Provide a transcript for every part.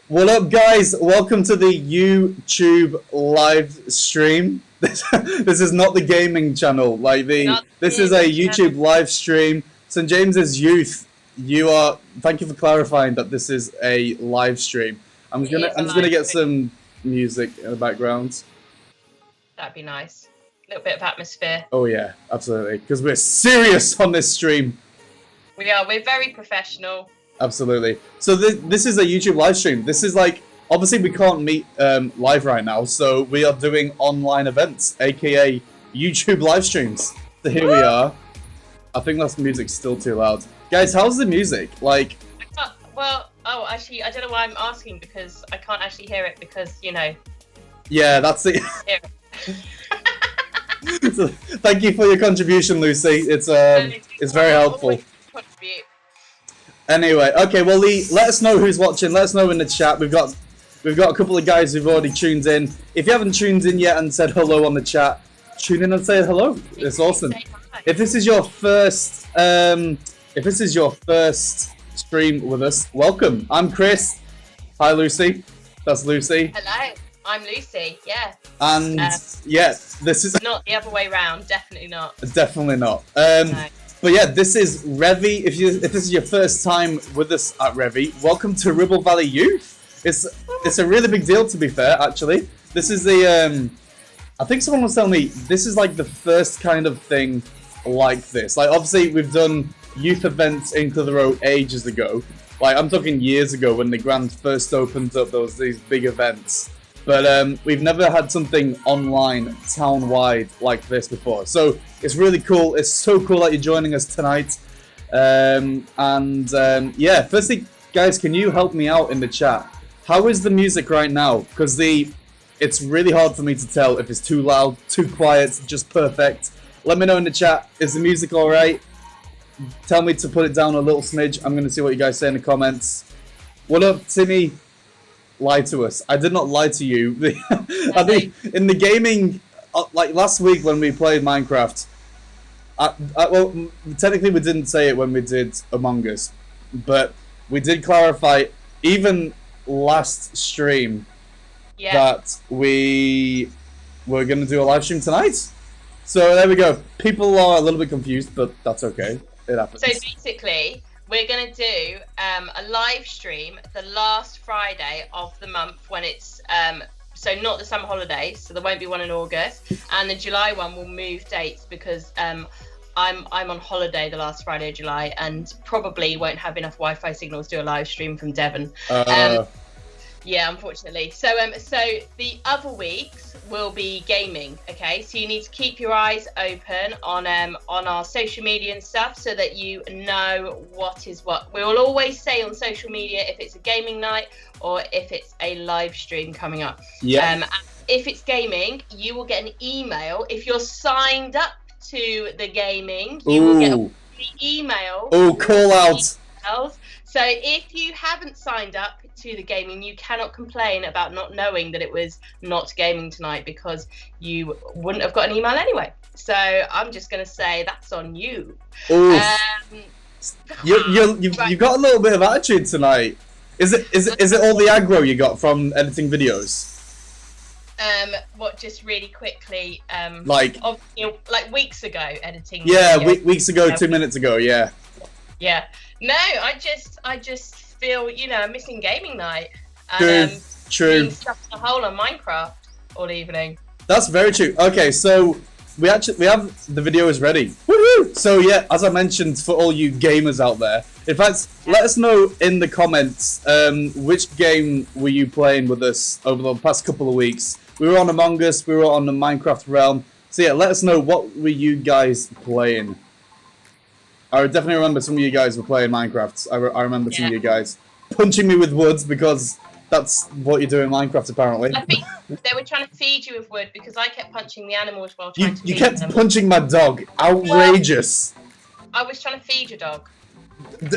What up, guys? Welcome to the YouTube live stream. This is not the gaming channel. This is a YouTube live stream. St. James's Youth. Thank you for clarifying that this is a live stream. I'm just gonna get some music in the background. That'd be nice. A little bit of atmosphere. Oh yeah, absolutely. Because we're serious on this stream. We are. We're very professional. Absolutely. So this is a YouTube live stream. This is obviously we can't meet live right now, so we are doing online events, aka YouTube live streams. So here we are. I think that music's still too loud. Guys, how's the music? Actually, I don't know why I'm asking, because I can't actually hear it because, you know. Yeah, that's it. So, thank you for your contribution, Lucy. It's very helpful. Anyway, okay, well, Lee, let us know who's watching. Let us know in the chat. We've got a couple of guys who've already tuned in. If you haven't tuned in yet and said hello on the chat, tune in and say hello. It's awesome. If this is your first, stream with us, welcome. I'm Chris. Hi, Lucy. That's Lucy. Hello, I'm Lucy. Yeah. And yeah, this is not the other way round. Definitely not. Definitely not. No. But yeah, this is Revy. If this is your first time with us at Revy, welcome to Ribble Valley Youth. It's a really big deal, to be fair. Actually, this is the I think someone was telling me this is like the first kind of thing like this. Like, obviously we've done youth events in Clitheroe ages ago. Like, I'm talking years ago when the Grand first opened up. There was these big events. But we've never had something online, town-wide, like this before. So it's really cool. It's so cool that you're joining us tonight. Yeah, firstly, guys, can you help me out in the chat? How is the music right now? Because it's really hard for me to tell if it's too loud, too quiet, just perfect. Let me know in the chat. Is the music all right? Tell me to put it down a little smidge. I'm going to see what you guys say in the comments. What up, Timmy? Lie to us. I did not lie to you. I think in the gaming, like last week when we played Minecraft, well, technically we didn't say it when we did Among Us, but we did clarify even last stream that we were going to do a live stream tonight. So there we go. People are a little bit confused, but that's okay. It happens. So basically, we're going to do a live stream the last Friday of the month when it's, so not the summer holidays, so there won't be one in August, and the July one will move dates because I'm on holiday the last Friday of July and probably won't have enough Wi-Fi signals to do a live stream from Devon. Yeah, unfortunately. So the other weeks will be gaming. Okay, so you need to keep your eyes open on our social media and stuff so that you know what is what. We will always say on social media if it's a gaming night or if it's a live stream coming up. Yeah. If it's gaming, you will get an email. If you're signed up to the gaming, you will get an email. Oh, call out. So if you haven't signed up to the gaming, you cannot complain about not knowing that it was not gaming tonight, because you wouldn't have got an email anyway. So I'm just going to say that's on you. Oof. Um, You've got a little bit of attitude tonight. Is it all the aggro you got from editing videos? What, just really quickly, like weeks ago editing. Yeah, weeks ago, 2 minutes ago, yeah. Yeah. No, I just feel, I'm missing gaming night. And, True. Being stuck in a hole on Minecraft all evening. That's very true. Okay, so we have the videos ready. Woohoo! So yeah, as I mentioned, for all you gamers out there, in fact, let us know in the comments which game were you playing with us over the past couple of weeks. We were on Among Us, we were on the Minecraft realm. So yeah, let us know, what were you guys playing? I definitely remember some of you guys were playing Minecraft. I remember some of you guys punching me with woods, because that's what you do in Minecraft, apparently. I think they were trying to feed you with wood, because I kept punching the animals while trying to feed them. You kept punching my dog. Outrageous. Well, I was trying to feed your dog.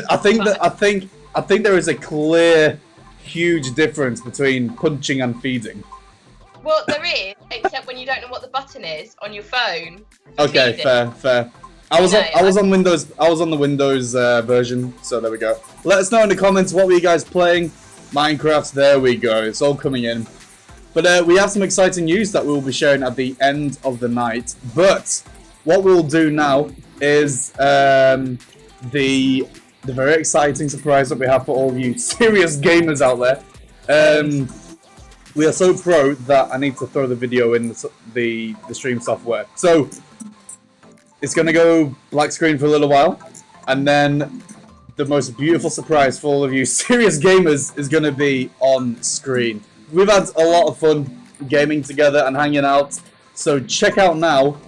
I think there is a clear, huge difference between punching and feeding. Well, there is, except when you don't know what the button is on your phone. Okay, fair. I was on Windows. I was on the Windows version, so there we go. Let us know in the comments, what were you guys playing? Minecraft. There we go. It's all coming in. But we have some exciting news that we will be sharing at the end of the night. But what we'll do now is the very exciting surprise that we have for all of you serious gamers out there. We are so pro that I need to throw the video in the stream software. So it's going to go black screen for a little while, and then the most beautiful surprise for all of you serious gamers is going to be on screen. We've had a lot of fun gaming together and hanging out, so check out now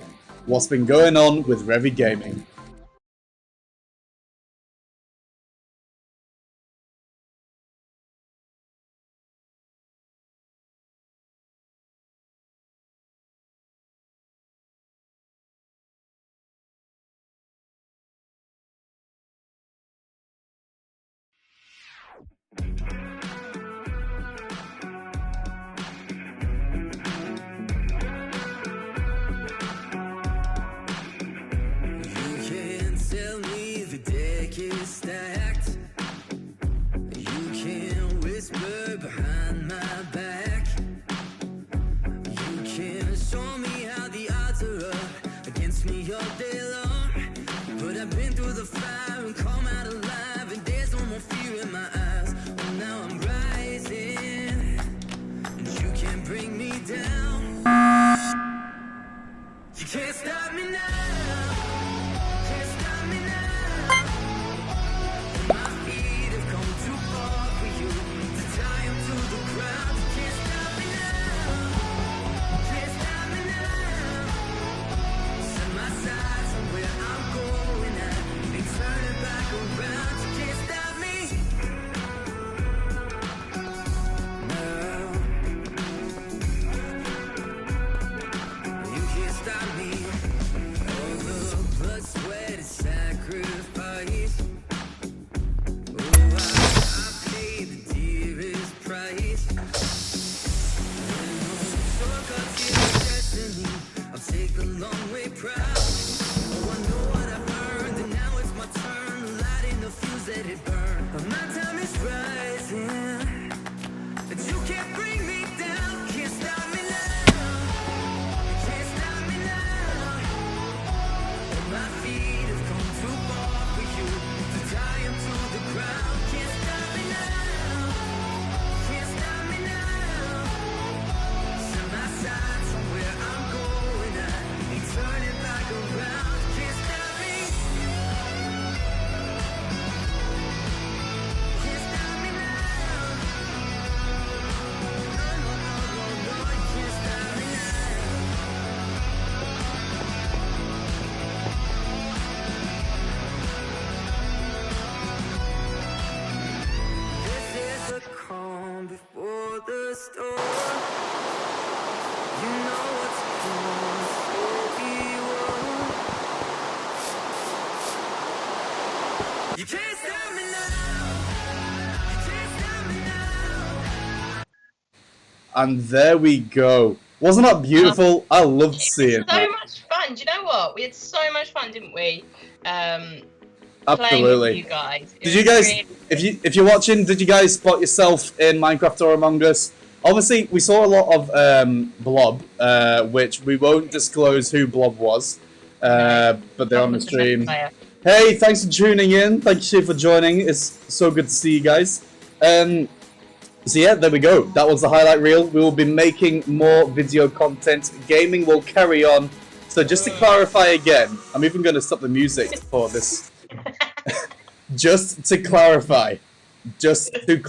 what's been going on with Revy Gaming. You can't stop me now. And there we go. Wasn't that beautiful? I loved seeing So that. much fun. Do you know what? We had so much fun, didn't we? Playing Absolutely. with you guys. Did you guys, if you're watching, did you guys spot yourself in Minecraft or Among Us? Obviously, we saw a lot of Blob, which we won't disclose who Blob was, but they're on the stream. Hey, thanks for tuning in. Thank you for joining. It's so good to see you guys. So yeah, there we go. That was the highlight reel. We will be making more video content. Gaming will carry on. So just to clarify again, I'm even going to stop the music for this. Just to clarify. You got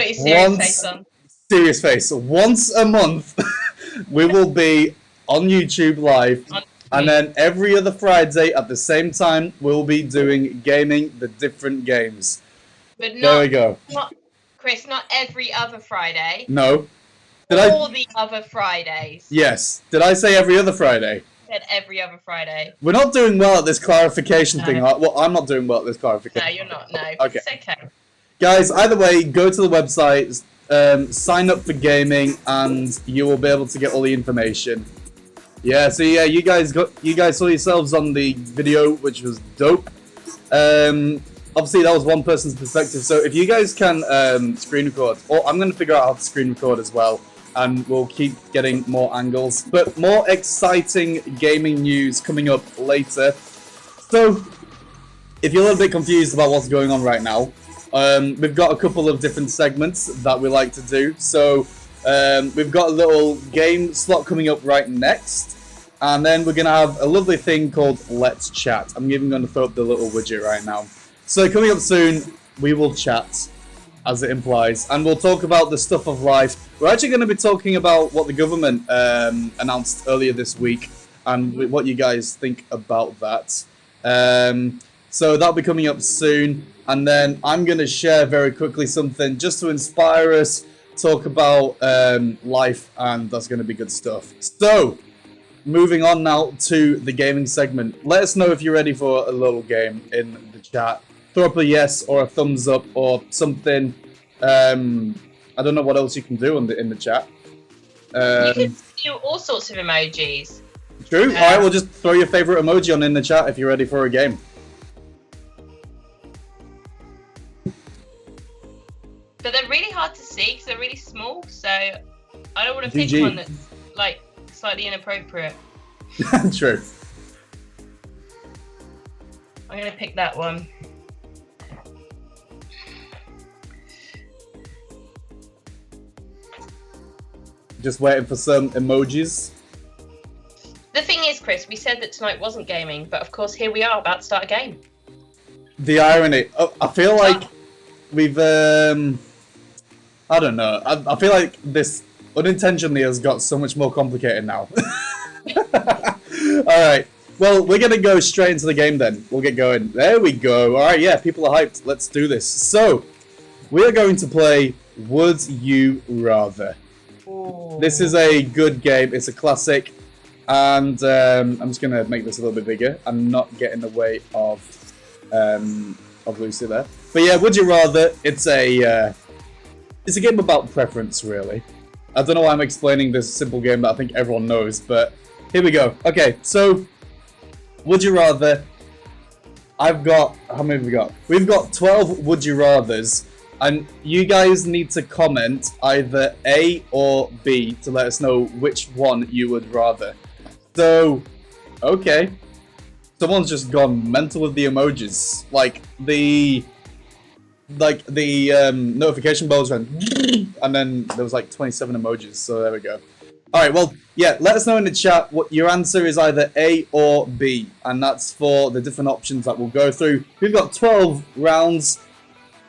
your serious face on. Serious face. Once a month, we will be on YouTube live. And then every other Friday at the same time, we'll be doing gaming, the different games. But there we go. Chris, not every other Friday. No. All the other Fridays. Yes. Did I say every other Friday? I said every other Friday. We're not doing well at this clarification thing. Well, I'm not doing well at this clarification. No, you're not. No. Okay. It's okay. Guys, either way, go to the website, sign up for gaming, and you will be able to get all the information. Yeah, so yeah, you guys saw yourselves on the video, which was dope. Obviously, that was one person's perspective. So if you guys can screen record, or I'm going to figure out how to screen record as well, and we'll keep getting more angles. But more exciting gaming news coming up later. So if you're a little bit confused about what's going on right now, we've got a couple of different segments that we like to do. So we've got a little game slot coming up right next. And then we're going to have a lovely thing called Let's Chat. I'm even going to throw up the little widget right now. So coming up soon, we will chat, as it implies, and we'll talk about the stuff of life. We're actually going to be talking about what the government announced earlier this week, and what you guys think about that. So that'll be coming up soon, and then I'm going to share very quickly something just to inspire us, talk about life, and that's going to be good stuff. So, moving on now to the gaming segment. Let us know if you're ready for a little game in the chat. Throw up a yes or a thumbs up or something. I don't know what else you can do in the chat. You can do all sorts of emojis. True. All right, well, just throw your favorite emoji on in the chat if you're ready for a game. But they're really hard to see because they're really small. So I don't want to pick GG. one that's like slightly inappropriate. True. I'm gonna pick that one. Just waiting for some emojis. The thing is, Chris, we said that tonight wasn't gaming, but of course here we are about to start a game. The irony. Oh, I feel like we've I don't know. I feel like this unintentionally has got so much more complicated now. Alright. Well, we're gonna go straight into the game then. We'll get going. There we go. Alright, yeah, people are hyped. Let's do this. So, we are going to play Would You Rather. Ooh. This is a good game. It's a classic. And I'm just gonna make this a little bit bigger and not get in the way of Lucy there. But yeah, Would You Rather, it's a game about preference, really. I don't know why I'm explaining this simple game that I think everyone knows, but here we go. Okay, so Would You Rather. I've got, how many have we got? We've got 12 Would You Rathers, and you guys need to comment either A or B to let us know which one you would rather. So, okay. Someone's just gone mental with the emojis. Like the notification bells went, and then there was like 27 emojis, so there we go. Alright, well, yeah, let us know in the chat what your answer is, either A or B, and that's for the different options that we'll go through. We've got 12 rounds.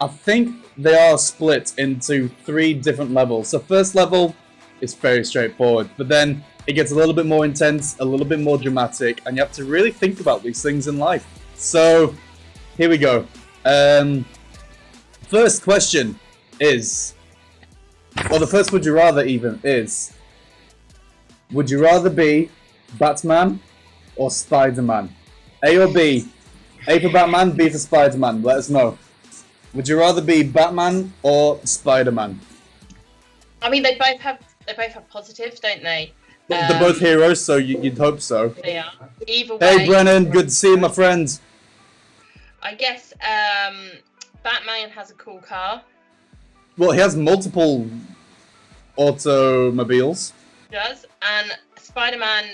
I think they are split into 3 different levels. So first level is very straightforward, but then it gets a little bit more intense, a little bit more dramatic, and you have to really think about these things in life. So, here we go. First question is, well, the first Would You Rather even is, would you rather be Batman or Spider-Man? A or B? A for Batman, B for Spider-Man. Let us know. Would you rather be Batman or Spider-Man? I mean, they both have positives, don't they? They're both heroes, so you'd hope so. They are. Either way. Hey, Brennan, good to see you, my friend. I guess Batman has a cool car. Well, he has multiple automobiles. He does, and Spider-Man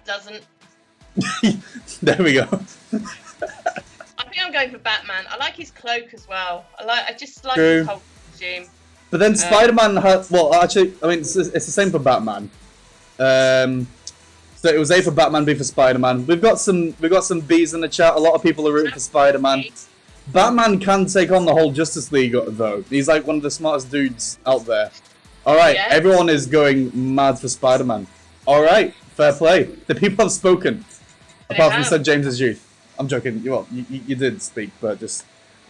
doesn't. There we go. I think I'm going for Batman. I like his cloak as well. I just like True. his whole costume. But then Spider-Man has... Well, actually, I mean, it's the same for Batman. So it was A for Batman, B for Spider-Man. We've got some Bs in the chat. A lot of people are rooting for Spider-Man. Batman can take on the whole Justice League, though. He's like one of the smartest dudes out there. Alright, Yeah. Everyone is going mad for Spider-Man. Alright, fair play. The people have spoken. Apart from St. James's Youth. I'm joking. Well, you did speak, but just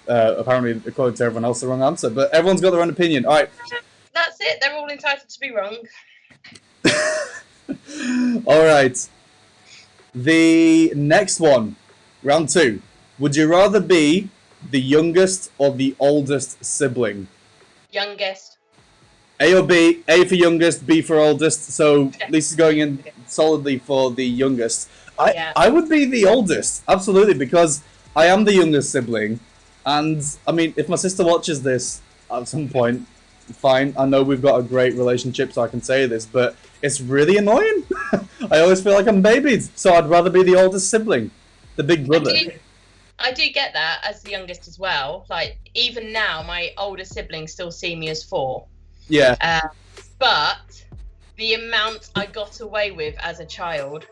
apparently, according to everyone else, the wrong answer. But everyone's got their own opinion. Alright. That's it. They're all entitled to be wrong. Alright. The next one. Round 2. Would you rather be the youngest or the oldest sibling? Youngest. A or B? A for youngest, B for oldest. So Lisa's going in solidly for the youngest. I would be the oldest, absolutely, because I am the youngest sibling. And, I mean, if my sister watches this at some point, fine. I know we've got a great relationship, so I can say this, but it's really annoying. I always feel like I'm babied, so I'd rather be the oldest sibling. The big brother. I do get that as the youngest as well. Like, even now, my older siblings still see me as 4. Yeah. But the amount I got away with as a child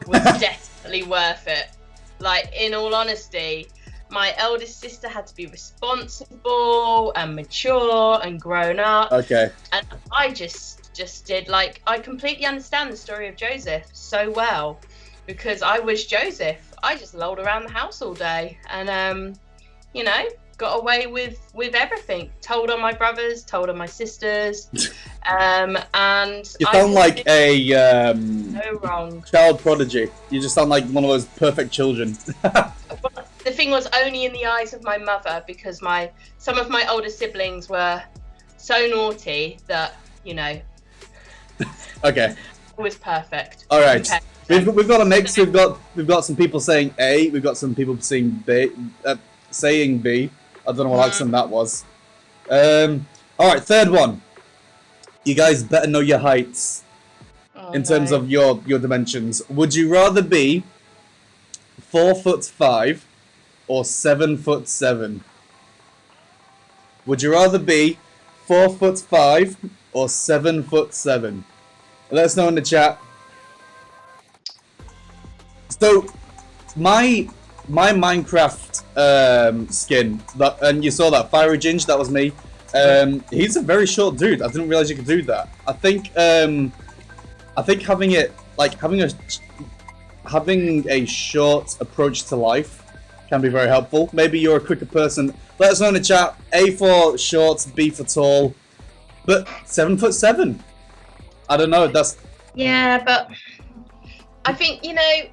was definitely worth it. Like, in all honesty, my eldest sister had to be responsible and mature and grown up. Okay. And I just did, like, I completely understand the story of Joseph so well, because I was Joseph. I just lolled around the house all day and, you know, got away with everything. Told on my brothers, told on my sisters, and you sound like a no wrong child prodigy. You just sound like one of those perfect children. The thing was only in the eyes of my mother, because some of my older siblings were so naughty that, you know. Okay. It was perfect. All right. We've got a mix. We've got some people saying A. We've got some people saying B. Saying B. I don't know what accent that was. All right, third one. You guys better know your heights in terms of your dimensions. Would you rather be 4'5" or 7'7"? Would you rather be 4'5" or 7'7"? Let us know in the chat. So, my Minecraft skin, and you saw that Fiery Ginge, that was me. He's a very short dude. I didn't realize you could do that. I think having it like having a short approach to life can be very helpful. Maybe you're a quicker person. Let us know in the chat. A for short, B for tall, but 7'7". I don't know. Yeah, but I think, you know,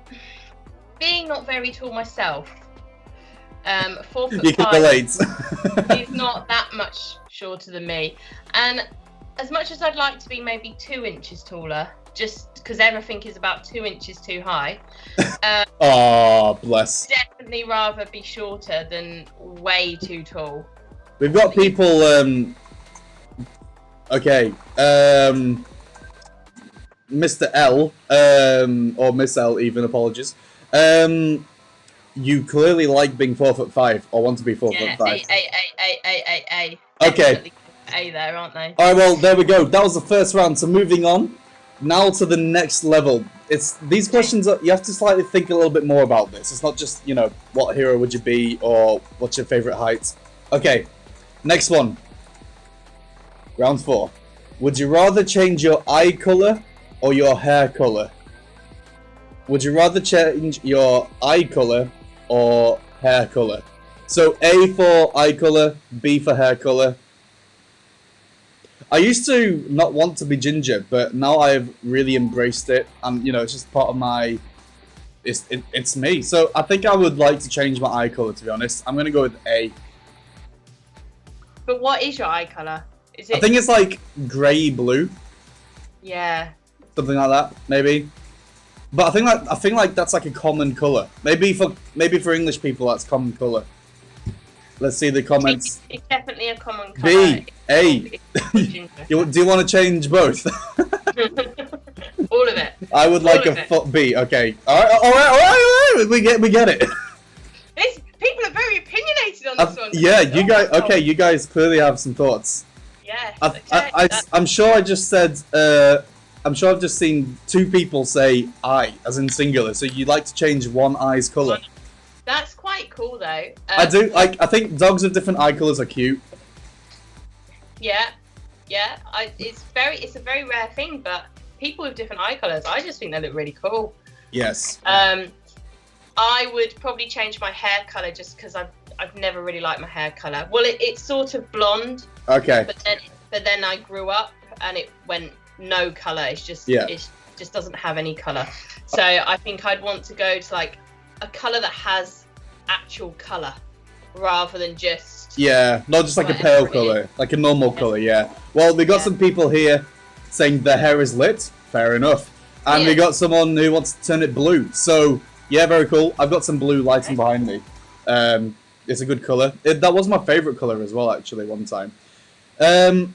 being not very tall myself, 4'5", you can relate. he's not that much shorter than me. And as much as I'd like to be maybe 2 inches taller, just because everything is about 2 inches too high, oh, bless. definitely rather be shorter than way too tall. We've got people, okay, Mr. L, or Miss L even, apologies. You clearly like being 4'5" or want to be 4'5". A. Okay. A there, aren't they? Alright, well, there we go. That was the first round. So moving on, now to the next level. These questions, you have to slightly think a little bit more about this. It's not just, you know, what hero would you be or what's your favorite height. Okay, next one. Round 4. Would you rather change your eye color or your hair color? Would you rather change your eye color or hair color? So A for eye color, B for hair color. I used to not want to be ginger, but now I've really embraced it, and you know, it's just part of my. It's me. So I think I would like to change my eye color. To be honest, I'm gonna go with A. But what is your eye colour? Is it? I think it's like grey blue, Yeah. something like that, maybe. But I think like that's like a common colour. Maybe for English people that's common colour. Let's see the comments. It's definitely a common colour. B, A. Do you want to change both? All of it. I would like a B. Okay. All right. We get it. People are very opinionated on this one. Yeah, you guys. Okay, you guys clearly have some thoughts. Yes. I'm sure I just said. I'm sure I've just seen two people say "I" as in singular. So you'd like to change one eye's color. That's quite cool, though. I do. I think dogs with different eye colors are cute. Yeah. It's a very rare thing, but people with different eye colors, I just think they look really cool. Yes. I would probably change my hair color just because I've never really liked my hair color. Well, it's sort of blonde. Okay. But then I grew up and it went no color. It just doesn't have any color. So I think I'd want to go to like a color that has actual color rather than just not just like a pale color, like a normal color. Yeah. Well, we got some people here saying their hair is lit. Fair enough. And we got someone who wants to turn it blue. So yeah, very cool. I've got some blue lighting behind me. It's a good color. That was my favorite color as well, actually, one time. All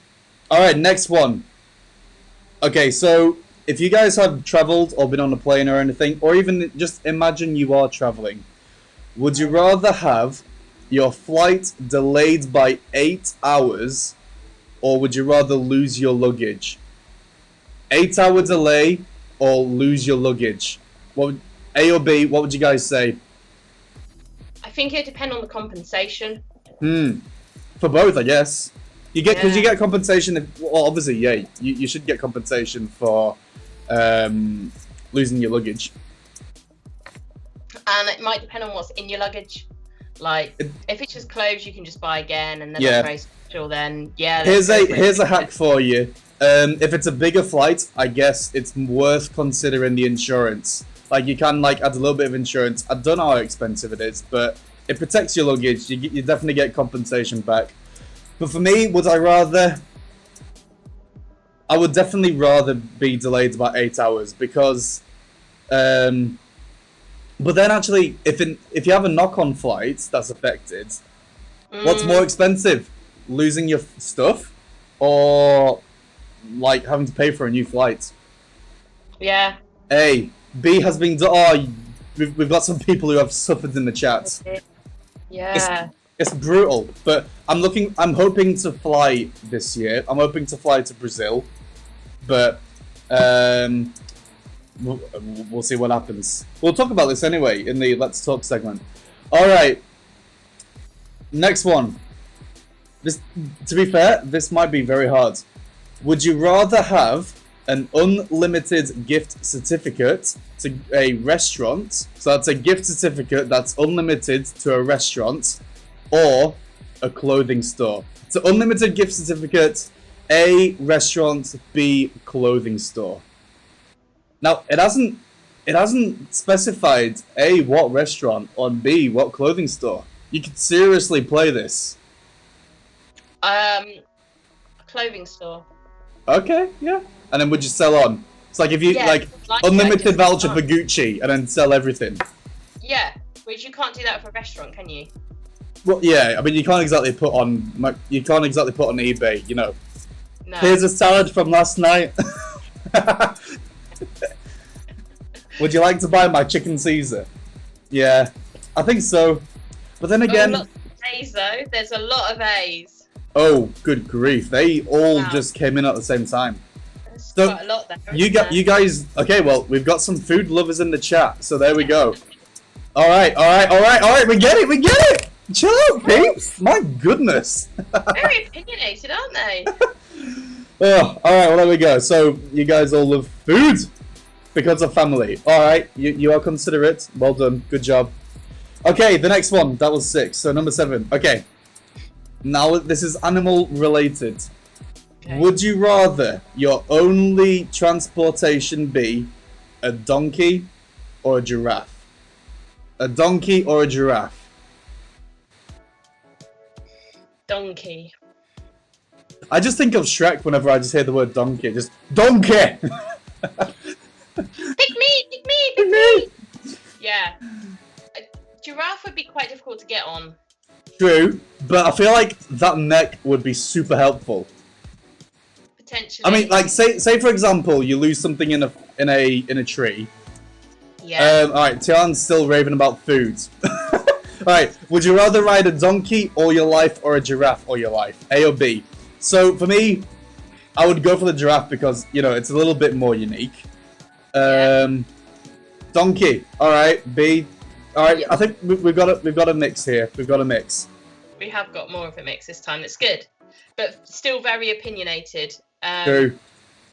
right, next one. Okay, so if you guys have traveled or been on a plane or anything, or even just imagine you are traveling, would you rather have your flight delayed by 8 hours, or would you rather lose your luggage? 8-hour delay or lose your luggage? A or B, what would you guys say? I think it depends on the compensation. For both, I guess. You get because you get compensation. Well, obviously, you should get compensation for losing your luggage. And it might depend on what's in your luggage. Like, if it's just clothes, you can just buy again, and they're not very special. Then here's a hack for you. If it's a bigger flight, I guess it's worth considering the insurance. Like, you can like add a little bit of insurance. I don't know how expensive it is, but it protects your luggage. You definitely get compensation back. But for me, I would definitely rather be delayed by 8 hours because, but then actually, if you have a knock-on flight that's affected, what's more expensive, losing your stuff, or like having to pay for a new flight? Yeah. A. B has been. We've got some people who have suffered in the chat. Yeah. It's brutal, but I'm hoping to fly this year. I'm hoping to fly to Brazil, but we'll see what happens. We'll talk about this anyway in the Let's Talk segment. All right, next one. To be fair, this might be very hard. Would you rather have an unlimited gift certificate to a restaurant? So that's a gift certificate that's unlimited to a restaurant, or a clothing store. So unlimited gift certificate, A, restaurant, B, clothing store. Now it hasn't specified A, what restaurant, or B, what clothing store. You could seriously play this. Clothing store. Okay, yeah. And then would you sell on? It's like if you like unlimited voucher for Gucci and then sell everything. Yeah, which you can't do that for a restaurant, can you? Well, yeah. I mean, you can't exactly put on eBay. You know. No. Here's a salad from last night. Would you like to buy my chicken Caesar? Yeah, I think so. But then again, lots of A's though. There's a lot of A's. Oh, good grief! They all just came in at the same time. There's So quite a lot there. you guys. Okay, well, we've got some food lovers in the chat, so there we go. All right. We get it. Chill out, peeps. My goodness. Very opinionated, aren't they? Oh, all right. Well, there we go. So you guys all love food because of family. All right, you are considerate. Well done. Good job. Okay, the next one. That was 6. So number 7. Okay. Now this is animal related. Okay. Would you rather your only transportation be a donkey or a giraffe? A donkey or a giraffe? Donkey. I just think of Shrek whenever I just hear the word donkey. Just donkey. Pick me, pick me, pick me. Yeah. Giraffe would be quite difficult to get on. True, but I feel like that neck would be super helpful. Potentially. I mean, like, say for example, you lose something in a tree. Yeah. All right, Tian's still raving about food. All right, would you rather ride a donkey all your life or a giraffe all your life? A or B? So for me, I would go for the giraffe because it's a little bit more unique. Donkey. All right, B. All right, I think we've got a mix here. We've got a mix. We have got more of a mix this time. That's good, but still very opinionated. True.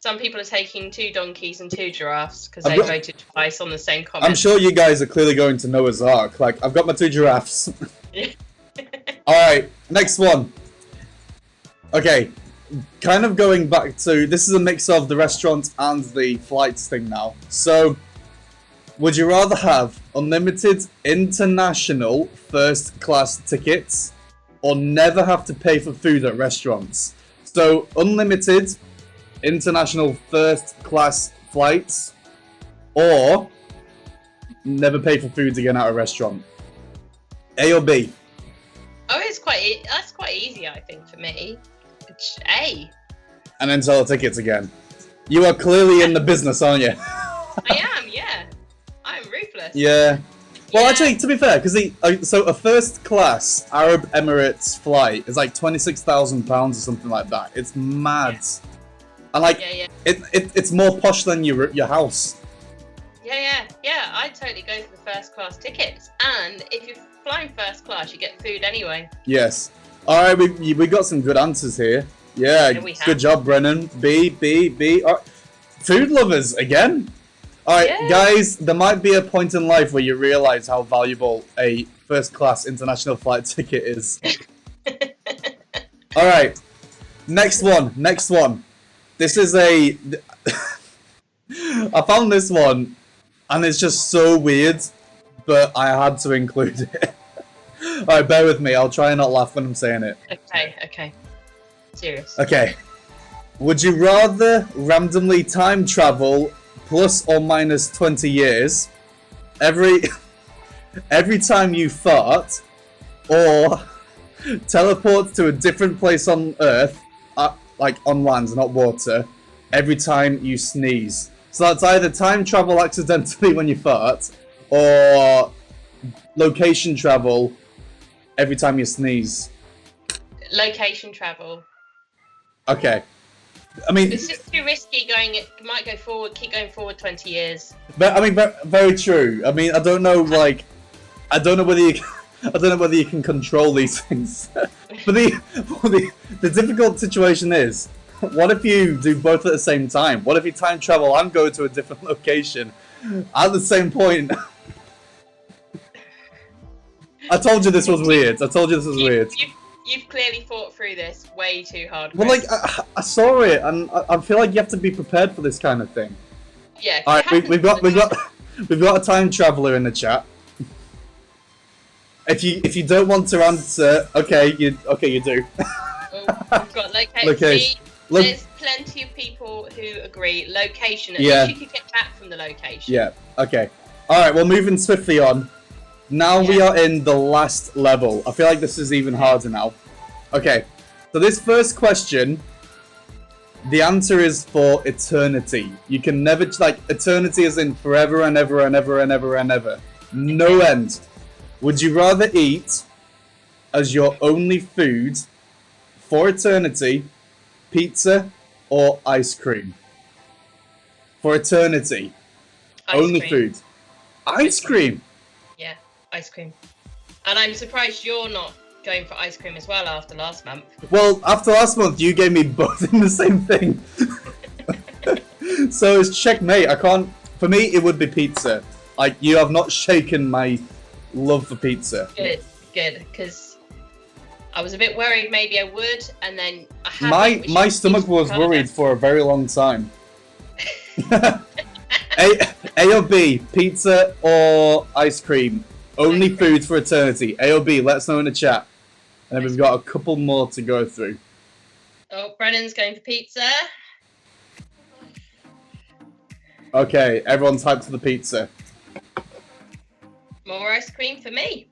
Some people are taking 2 donkeys and 2 giraffes because they voted twice on the same comment. I'm sure you guys are clearly going to Noah's Ark. Like, I've got my 2 giraffes. All right, next one. Okay, kind of going back to this is a mix of the restaurant and the flights thing now. So, would you rather have unlimited international first class tickets or never have to pay for food at restaurants? So, unlimited international first class flights or never pay for food again at a restaurant. A or B? Oh, that's quite easy, I think, for me. It's A. And then sell the tickets again. You are clearly in the business, aren't you? I am, yeah. I'm ruthless. Yeah. Well, Yeah. actually, to be fair, because so a first class Arab Emirates flight is like £26,000 or something like that. It's mad. Yeah. And like, Yeah. it's more posh than your house. Yeah. I'd totally go for the first class tickets. And if you're flying first class, you get food anyway. Yes. All right, we got some good answers here. Yeah, Yeah, we have. good job, Brennan. B. All right. Food lovers again. All right, Yeah. guys, there might be a point in life where you realize how valuable a first class international flight ticket is. All right, next one. This is I found this one, and it's just so weird, but I had to include it. Alright, bear with me. I'll try and not laugh when I'm saying it. Okay. Serious. Okay. Would you rather randomly time travel plus or minus 20 years every time you fart, or teleport to a different place on Earth, like on land, not water, every time you sneeze? So that's either time travel accidentally when you fart, or location travel every time you sneeze. Location travel. Okay. I mean, It's just too risky going. It might go forward. Keep going forward 20 years. but I mean, very true. I mean, I don't know whether you can control these things. But the difficult situation is, what if you do both at the same time? What if you time travel and go to a different location at the same point? I told you this was weird. You've clearly thought through this way too hard. Well, like, I saw it, and I feel like you have to be prepared for this kind of thing. Yeah. All right, we've got a time traveler in the chat. If you don't want to answer, okay, you do. Well, we've got location. Location. There's plenty of people who agree. Location. At Yeah. least you could get back from the location. Yeah. Okay. All right. Well, moving swiftly on. Now we are in the last level. I feel like this is even harder now. Okay. So this first question, the answer is for eternity. You can never, like, eternity is in forever and ever and ever and ever and ever. No end. Would you rather eat as your only food for eternity pizza or ice cream? For eternity. Only food. Ice cream. Yeah, ice cream. And I'm surprised you're not going for ice cream as well after last month. Well, after last month, you gave me both in the same thing. So it's checkmate. I can't. For me, it would be pizza. Like, you have not shaken my love for pizza. Good, because I was a bit worried maybe I would, and then I haven't. My stomach was worried for a very long time. A or B, pizza or ice cream? Only Ice cream. food for eternity. A or B, let us know in the chat. And then we've got a couple more to go through. Oh, Brennan's going for pizza. Okay, everyone's hyped for the pizza. More ice cream for me.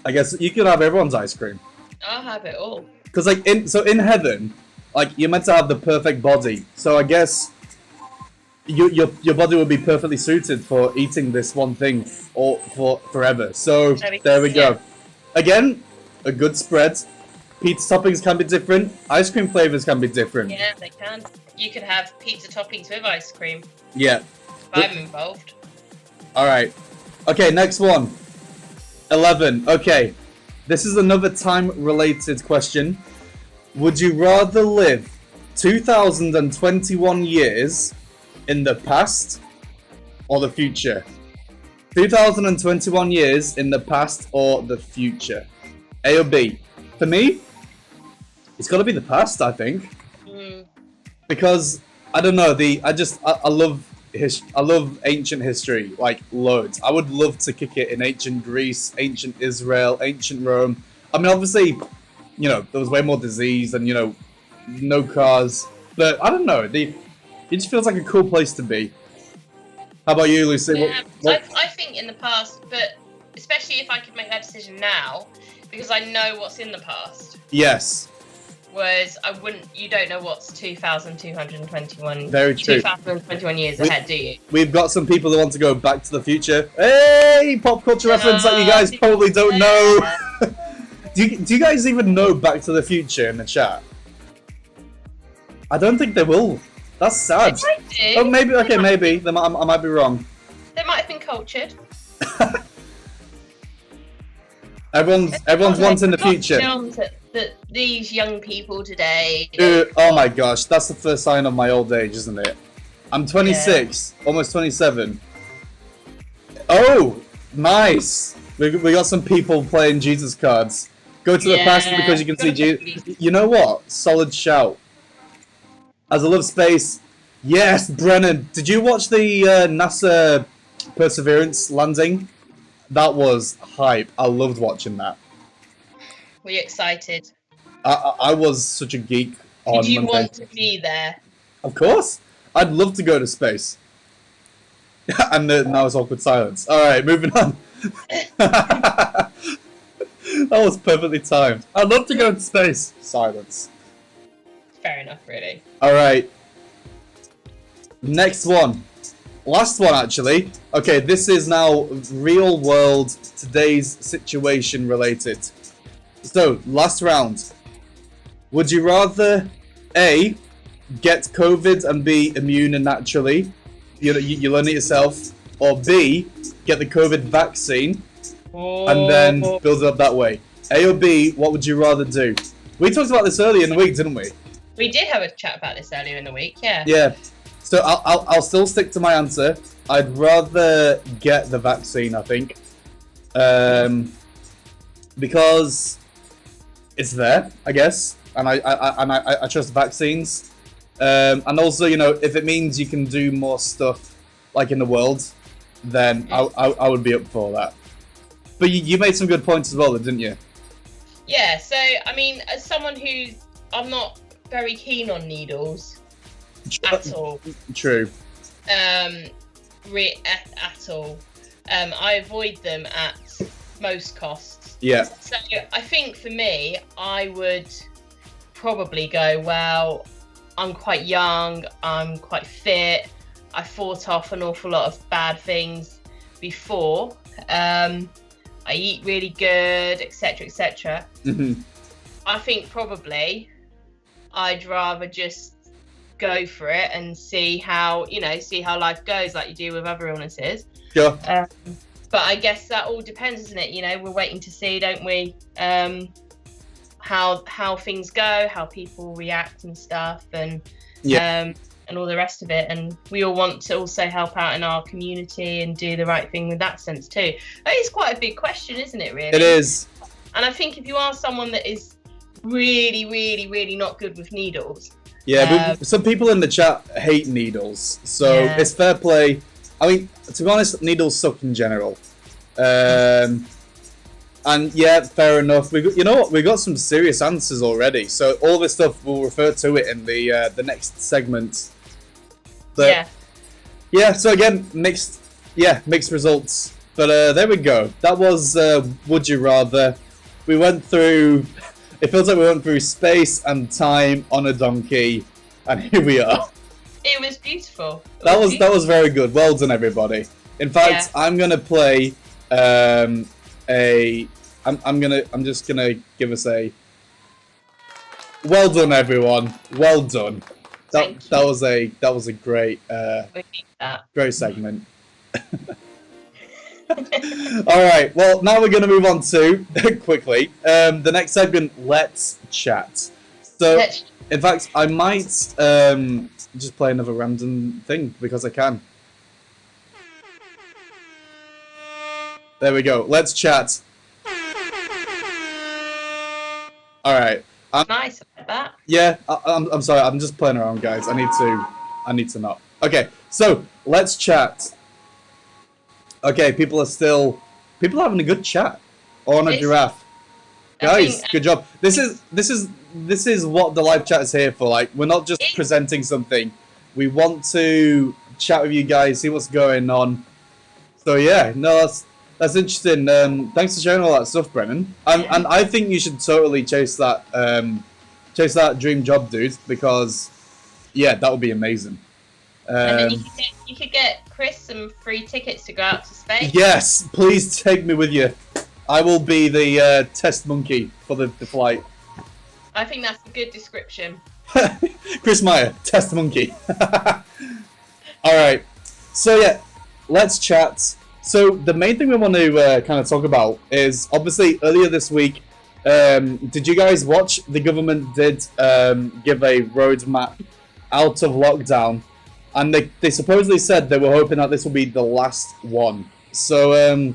I guess you could have everyone's ice cream. I'll have it all. Because like in heaven, like you're meant to have the perfect body. So I guess your body would be perfectly suited for eating this one thing or for forever. So there we go. Again, a good spread. Pizza toppings can be different. Ice cream flavors can be different. Yeah, they can. You could have pizza toppings with ice cream. Yeah. If I'm involved. All right. Okay, next one. 11. Okay. This is another time-related question. Would you rather live 2021 years in the past or the future? 2021 years in the past or the future? A or B? For me, it's got to be the past, I think. Because I don't know, I love ancient history, like loads. I would love to kick it in ancient Greece, ancient Israel, ancient Rome. I mean, obviously, you know, there was way more disease and, you know, no cars. But I don't know, it just feels like a cool place to be. How about you, Lucy? Yeah, I think in the past, but especially if I could make that decision now, because I know what's in the past. Yes. Whereas you don't know what's 2,221. Very true. 2,021 years ahead, do you? We've got some people that want to go back to the future. Hey, pop culture reference that you guys probably don't know. do you guys even know Back to the Future in the chat? I don't think they will. That's sad. They might do. Oh, maybe. Okay, maybe. I might be wrong. They might have been cultured. Everyone's wanting the future. That these young people today. Oh my gosh, that's the first sign of my old age, isn't it? I'm 26, almost 27. Oh, nice. We got some people playing Jesus cards. Go to the past because you can see Jesus. You know what? Solid shout. As I love space. Yes, Brennan. Did you watch the NASA Perseverance landing? That was hype. I loved watching that. Were you excited? I was such a geek on Did you Monday. want to be there? Of course. I'd love to go to space. And now it's awkward silence. Alright, moving on. That was perfectly timed. I'd love to go to space. Silence. Fair enough, really. Alright. Next one. Last one, actually. Okay, this is now real world, today's situation related. So, last round. Would you rather A, get COVID and be immune naturally, you learn it yourself, or B, get the COVID vaccine and then build it up that way? A or B, what would you rather do? We talked about this earlier in the week, didn't we? We did have a chat about this earlier in the week, yeah. Yeah. So I'll still stick to my answer. I'd rather get the vaccine, I think, because it's there, I guess, and I trust vaccines, and also, you know, if it means you can do more stuff like in the world, then I would be up for that. But you made some good points as well, didn't you? Yeah. So I mean, as someone I'm not very keen on needles at all. True. At all. I avoid them at most costs. Yeah. So I think for me, I would probably go, well, I'm quite young, I'm quite fit, I fought off an awful lot of bad things before, I eat really good, etc., etc. Mm-hmm. I think probably I'd rather just go for it and see how life goes, like you do with other illnesses. Sure. But I guess that all depends, isn't it? You know, we're waiting to see, don't we? How things go, how people react and stuff, and all the rest of it. And we all want to also help out in our community and do the right thing with that sense too. That is quite a big question, isn't it? Really. It is. And I think if you are someone that is really, really, really not good with needles. Yeah, but some people in the chat hate needles, so it's fair play. I mean, to be honest, needles suck in general. And yeah, fair enough. You know what? We got some serious answers already. So all this stuff we'll refer to it in the next segment. But, Yeah. Yeah. So again, mixed results. But there we go. That was Would You Rather. We went through. It feels like we went through space and time on a donkey, and here we are. It was beautiful. That was very good. Well done, everybody. In fact, I'm gonna play I'm just gonna give us a well done, everyone. Well done. That was a great great segment. All right. Well, now we're gonna move on to quickly the next segment. Let's chat. So, in fact, I might just play another random thing because I can. There we go. Let's chat. All right. Nice like that. Yeah, I'm sorry. I'm just playing around, guys. I need to not. Okay, so let's chat. Okay, people are having a good chat on a giraffe. Guys, good job. This is what the live chat is here for. Like, we're not just presenting something. We want to chat with you guys, see what's going on. So yeah, no, that's interesting. Thanks for sharing all that stuff, Brennan. And I think you should totally chase that dream job, dude, because yeah, that would be amazing. And then you could get Chris some free tickets to go out to space. Yes, please take me with you. I will be the test monkey for the flight. I think that's a good description. Chris Meyer, test monkey. All right. So yeah, let's chat. So the main thing we want to kind of talk about is obviously earlier this week. Did you guys watch? The government did give a roadmap out of lockdown, and they supposedly said they were hoping that this will be the last one. So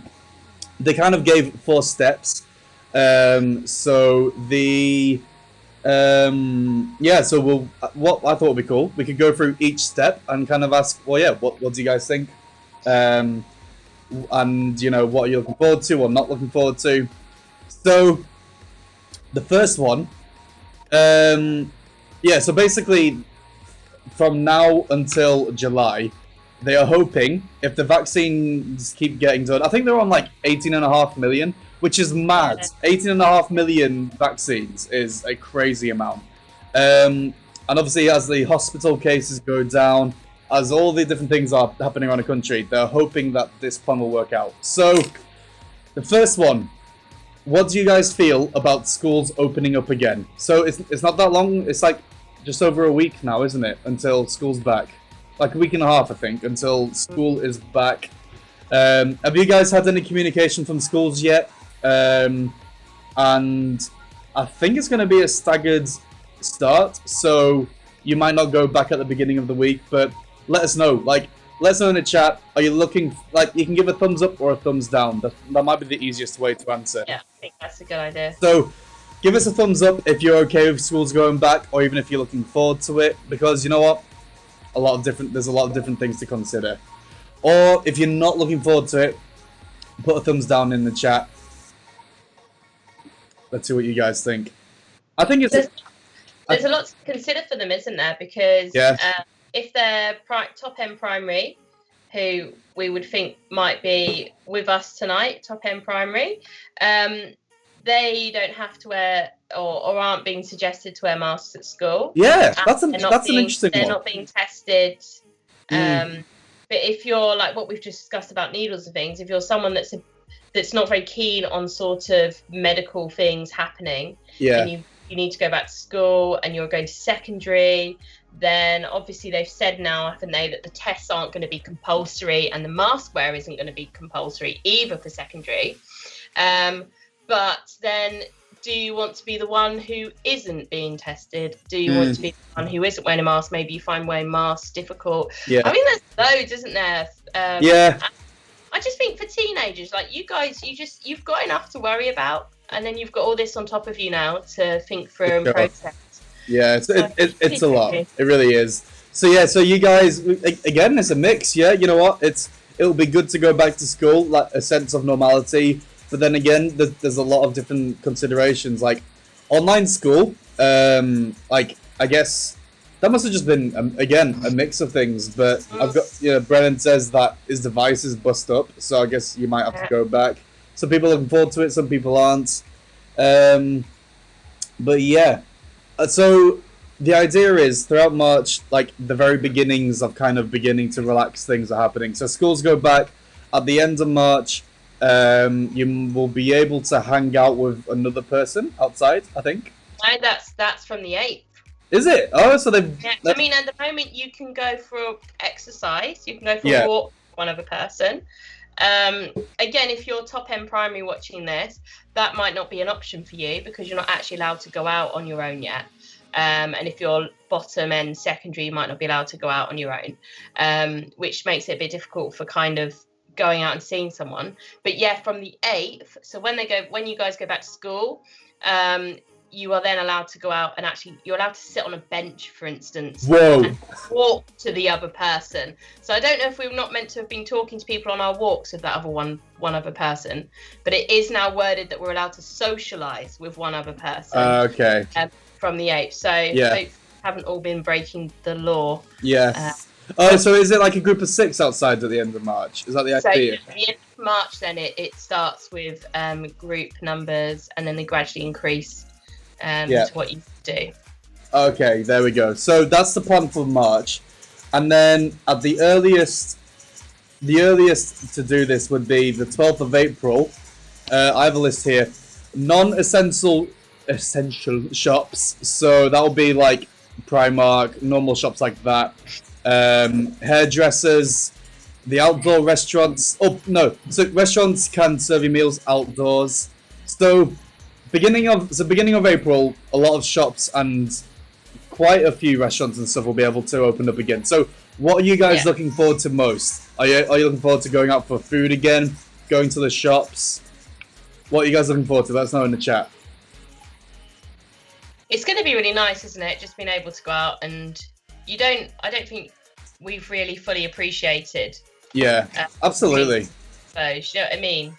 they kind of gave 4 steps. So the so what I thought would be cool, we could go through each step and kind of ask, well, yeah, what do you guys think? And you know, what are you looking forward to or not looking forward to? So the first one, so basically from now until July, they are hoping if the vaccines keep getting done, I think they're on like 18.5 million, which is mad. 18.5 million vaccines is a crazy amount. And obviously as the hospital cases go down, as all the different things are happening around the country, they're hoping that this plan will work out. So, the first one, what do you guys feel about schools opening up again? So, it's not that long, it's like just over a week now, isn't it, until school's back? Like a week and a half, I think, until school is back. Have you guys had any communication from schools yet? And I think it's going to be a staggered start, so you might not go back at the beginning of the week, but let us know. Like, let us know in the chat. Are you looking, like, you can give a thumbs up or a thumbs down. That might be the easiest way to answer. Yeah, I think that's a good idea. So, give us a thumbs up if you're okay with schools going back, or even if you're looking forward to it, because you know what? There's a lot of different things to consider. Or if you're not looking forward to it, put a thumbs down in the chat. Let's see what you guys think. I think there's a lot to consider for them, isn't there? Because if they're top-end primary, who we would think might be with us tonight, top-end primary, they don't have to wear or aren't being suggested to wear masks at school. Yeah, that's an interesting one. They're not being tested. But if you're like what we've just discussed about needles and things, if you're someone that's not very keen on sort of medical things happening, and you need to go back to school and you're going to secondary, then obviously they've said now, haven't they, that the tests aren't going to be compulsory and the mask wear isn't going to be compulsory either for secondary. But then do you want to be the one who isn't being tested? Do you want to be the one who isn't wearing a mask? Maybe you find wearing masks difficult. Yeah. I mean, there's loads, isn't there? I just think for teenagers, like you guys, you've got enough to worry about, and then you've got all this on top of you now to think through and process. Yeah, it's a lot. It really is. So yeah, so you guys, again, it's a mix. Yeah, you know what? It'll be good to go back to school, like a sense of normality. But then again, there's a lot of different considerations. Like online school, like I guess that must have just been again a mix of things. But I've got Brennan says that his device is bust up, so I guess you might have to go back. Some people are looking forward to it, some people aren't. But yeah, so the idea is throughout March, like the very beginnings of kind of beginning to relax things are happening. So schools go back at the end of March. You will be able to hang out with another person outside, I think. No, that's from the 8th. Is it? Oh, so they've... Yeah, I mean, at the moment, you can go for exercise. You can go for a walk with one other person. Again, if you're top-end primary watching this, that might not be an option for you because you're not actually allowed to go out on your own yet. And if you're bottom-end secondary, you might not be allowed to go out on your own, which makes it a bit difficult for kind of going out and seeing someone. But yeah, from the 8th, so when you guys go back to school, you are then allowed to go out and actually you're allowed to sit on a bench, for instance. Whoa. And walk to the other person. So I don't know if we're not meant to have been talking to people on our walks with that other one other person, but it is now worded that we're allowed to socialise with one other person. Okay. From the 8th. So we haven't all been breaking the law. Yeah. So is it like a group of 6 outside at the end of March? Is that the idea? So at the end of March, then it starts with group numbers, and then they gradually increase to what you do. Okay, there we go. So that's the plan for March, and then at the earliest to do this would be the 12th of April. I have a list here. Non-essential shops. So that will be like Primark, normal shops like that. Hairdressers, the outdoor restaurants. Oh no! So restaurants can serve you meals outdoors. So beginning of April, a lot of shops and quite a few restaurants and stuff will be able to open up again. So what are you guys looking forward to most? Are you looking forward to going out for food again? Going to the shops? What are you guys looking forward to? Let us know in the chat. It's going to be really nice, isn't it? Just being able to go out and I don't think we've really fully appreciated. Yeah, absolutely. So, you know what I mean?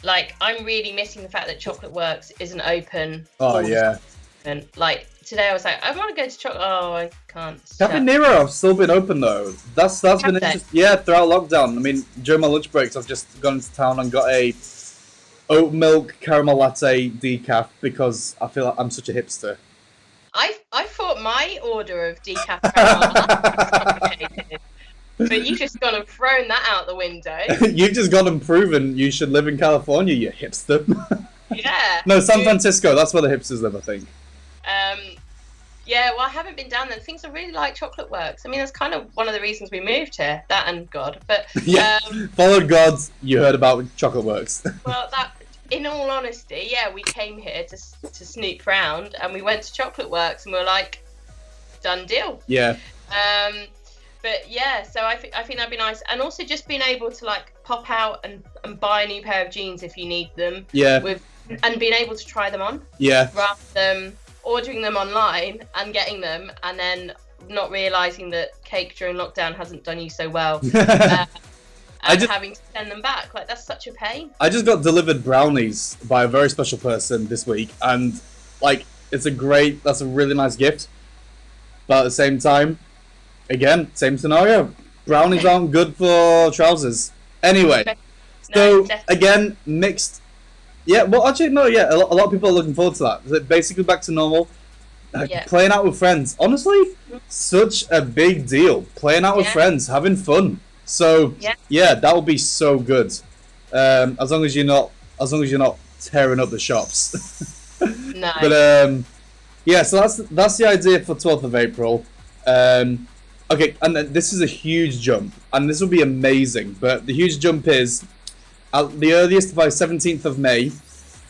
Like, I'm really missing the fact that Chocolate Works isn't open. Oh, yeah. And like today, I was like, I want to go to Chocolate. Oh, I can't. Cafe Nero have still been open though. That's been interesting. Yeah, throughout lockdown. I mean, during my lunch breaks, I've just gone into town and got a oat milk caramel latte decaf because I feel like I'm such a hipster. I thought my order of decaf caramel latte was complicated. But you just gone and thrown that out the window. You've just gone and proven you should live in California, you hipster. Yeah. No, San Francisco. That's where the hipsters live, I think. Yeah, well, I haven't been down there. Things I really like Chocolate Works. I mean, that's kind of one of the reasons we moved here. That and God. But yeah, followed God. You heard about Chocolate Works. Well, that. In all honesty, yeah, we came here to snoop round, and we went to Chocolate Works, and we were like, done deal. Yeah. But yeah, so I think that'd be nice, and also just being able to like pop out and buy a new pair of jeans if you need them. Yeah. And being able to try them on. Yeah. Rather than ordering them online and getting them, and then not realizing that cake during lockdown hasn't done you so well. And having to send them back, like that's such a pain. I just got delivered brownies by a very special person this week, and like that's a really nice gift. But at the same time, again, same scenario. Brownies aren't good for trousers. Anyway, so again, mixed. Yeah, well, actually, no, yeah, a lot of people are looking forward to that. So basically, back to normal. Playing out with friends. Honestly, such a big deal. Playing out with friends, having fun. So yeah, that will be so good. As long as you're not tearing up the shops. No. But yeah, so that's the idea for 12th of April. Okay, and then this is a huge jump, and this will be amazing. But the huge jump is at the earliest by 17th of May.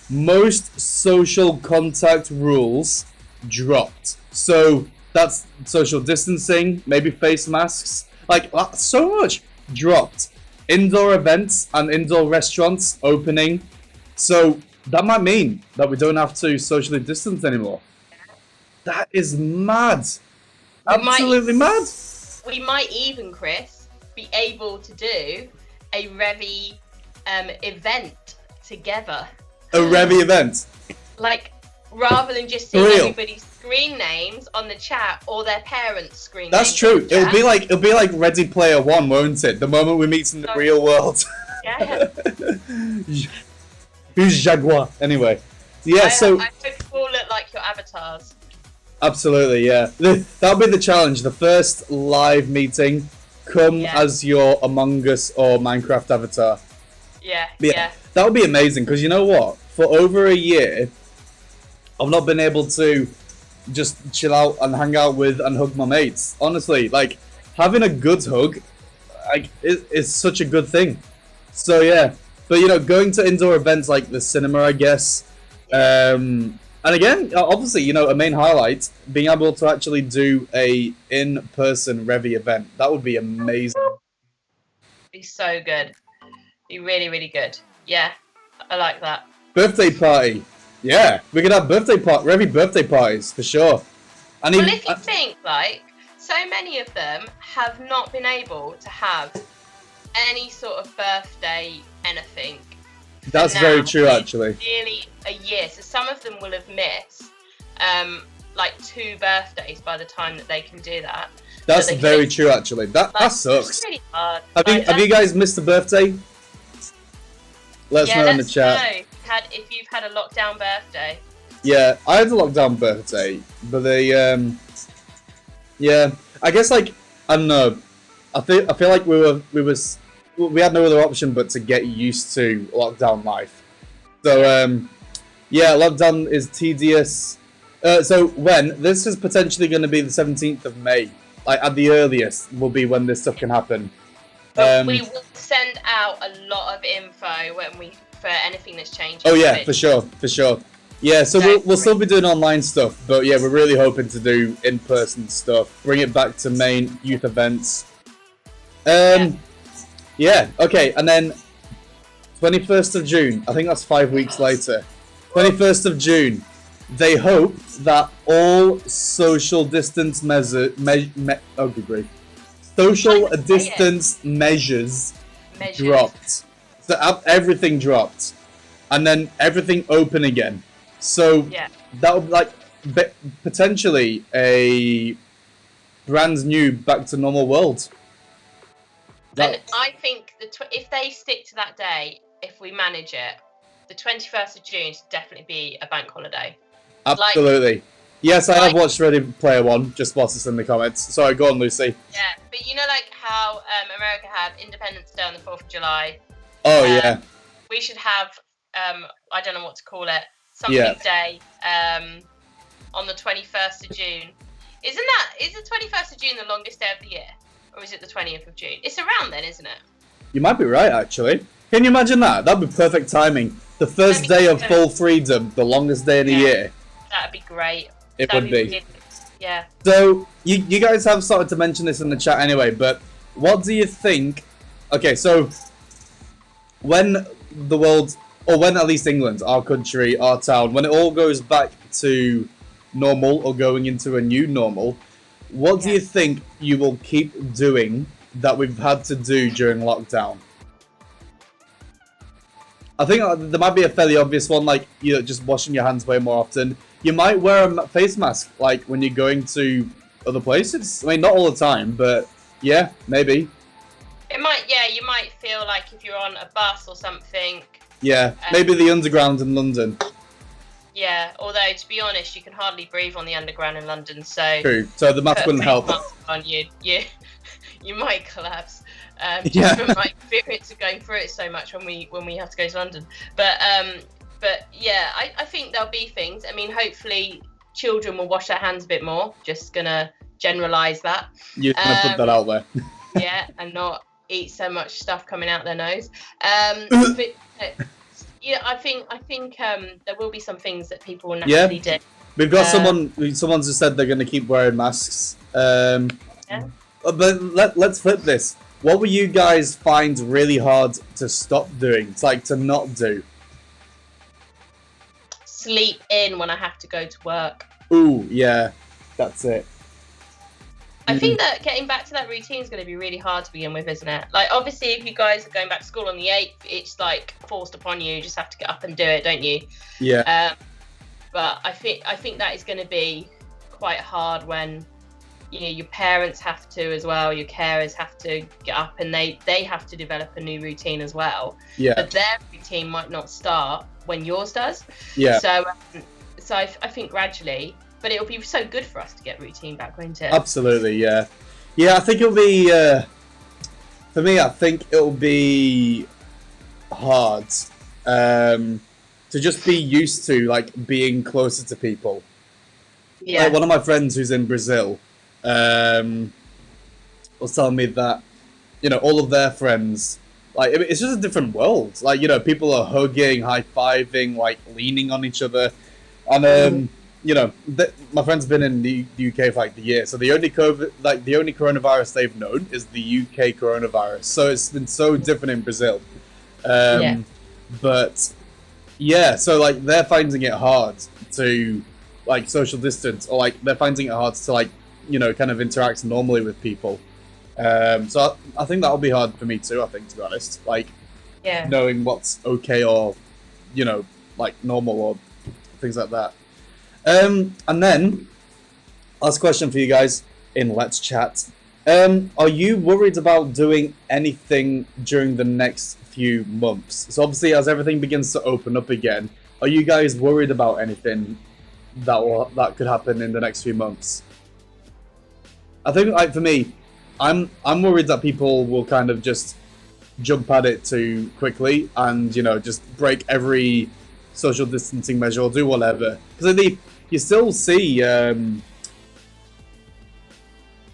Most social contact rules dropped. So that's social distancing, maybe face masks. Like, so much dropped. Indoor events and indoor restaurants opening. So that might mean that we don't have to socially distance anymore. That is mad. Absolutely mad. We might even, Chris, be able to do a Revy event together. A Revy event. Like, rather than just seeing Real. everybody's screen names on the chat or their parents' screen That's names. true. On the chat. It'll be like Ready Player One, won't it? The moment we meet in the real world. Yeah. Who's Jaguar? Anyway. Yeah, I so hope you all look like your avatars. absolutely, yeah. That'll be the challenge. The first live meeting, come as your Among Us or Minecraft avatar. Yeah. That would be amazing, because you know what? For over a year, I've not been able to just chill out and hang out with and hug my mates. Honestly, like, having a good hug is such a good thing. So, yeah. But, you know, going to indoor events like the cinema, I guess. And again, obviously, you know, a main highlight, being able to actually do a in-person Revy event. That would be amazing. Be so good. Be really, really good. Yeah, I like that. Birthday party. Yeah, we could have Revy birthday parties, for sure. And Well, if you think, like, so many of them have not been able to have any sort of birthday anything. That's very true, actually. Nearly a year. So some of them will have missed like 2 birthdays by the time that they can do that. That's very true, actually. That sucks. It's really hard. Have you guys missed a birthday? Let us know in the chat. If you've had a lockdown birthday. Yeah, I had a lockdown birthday, but they yeah, I guess, like, I don't know. I feel like we had no other option but to get used to lockdown life. So yeah, lockdown is tedious. So this is potentially going to be the 17th of May. Like, at the earliest will be when this stuff can happen. But we will send out a lot of info for anything that's changed. Oh yeah, for sure. Yeah, so we'll still be doing online stuff, but yeah, we're really hoping to do in-person stuff. Bring it back to main youth events. Yeah, okay, and then 21st of June, I think that's 5 weeks later. 21st of June, they hope that all social distance measures dropped. So everything dropped, and then everything open again. So that would be like potentially a brand new back to normal world. And I think if they stick to that day, if we manage it, the 21st of June should definitely be a bank holiday. Absolutely. Yes, I have watched Ready Player One, just whilst it's in the comments. Sorry, go on, Lucy. Yeah, but you know, like how America have Independence Day on the 4th of July? Oh, yeah. We should have, I don't know what to call it, something day on the 21st of June. Is the 21st of June the longest day of the year? Or is it the 20th of June? It's around then, isn't it? You might be right, actually. Can you imagine that? That'd be perfect timing. The first day of full freedom, the longest day of the year. That'd be great. It would be. Really, yeah. So, you guys have started to mention this in the chat anyway, but what do you think... Okay, so when the world, or when at least England, our country, our town, when it all goes back to normal or going into a new normal, what do you think you will keep doing that we've had to do during lockdown? I think there might be a fairly obvious one, like, you know, just washing your hands way more often. You might wear a face mask, like, when you're going to other places. I mean, not all the time, but yeah, maybe. It might, you might feel like if you're on a bus or something. Yeah, maybe the underground in London. Yeah, although to be honest, you can hardly breathe on the underground in London, so... True, so the mask wouldn't help. On you might collapse. Just from my experience of going through it so much when we have to go to London. But yeah, I think there'll be things. I mean, hopefully children will wash their hands a bit more. Just gonna generalise that. You're gonna put that out there. Yeah, and not eat so much stuff coming out their nose. But yeah, I think there will be some things that people will naturally do. We've got someone's just said they're going to keep wearing masks. But let's flip this. What will you guys find really hard to stop doing? It's like to not do. Sleep in when I have to go to work. Ooh, yeah, that's it. I think that getting back to that routine is going to be really hard to begin with, isn't it? Like, obviously, if you guys are going back to school on the 8th, it's like forced upon you. You just have to get up and do it, don't you? Yeah. But I think that is going to be quite hard when, you know, your parents have to as well. Your carers have to get up, and they have to develop a new routine as well. Yeah. But their routine might not start when yours does. Yeah. So I think gradually. But it'll be so good for us to get routine back, won't it? Absolutely, yeah. Yeah, I think it'll be, for me, I think it'll be hard to just be used to, like, being closer to people. Yeah. Like, one of my friends who's in Brazil was telling me that, you know, all of their friends, like, it's just a different world. Like, you know, people are hugging, high-fiving, like, leaning on each other. And, you know, my friend's been in the UK for like the year, so the only coronavirus they've known is the UK coronavirus. So it's been so different in Brazil. But yeah, so like they're finding it hard to like social distance, or like they're finding it hard to like, you know, kind of interact normally with people. So I think that'll be hard for me too. I think, to be honest, like knowing what's okay or, you know, like normal or things like that. And then, last question for you guys in Let's Chat. Are you worried about doing anything during the next few months? So obviously, as everything begins to open up again, are you guys worried about anything that could happen in the next few months? I think, like, for me, I'm worried that people will kind of just jump at it too quickly and, you know, just break every social distancing measure or do whatever. Because you still see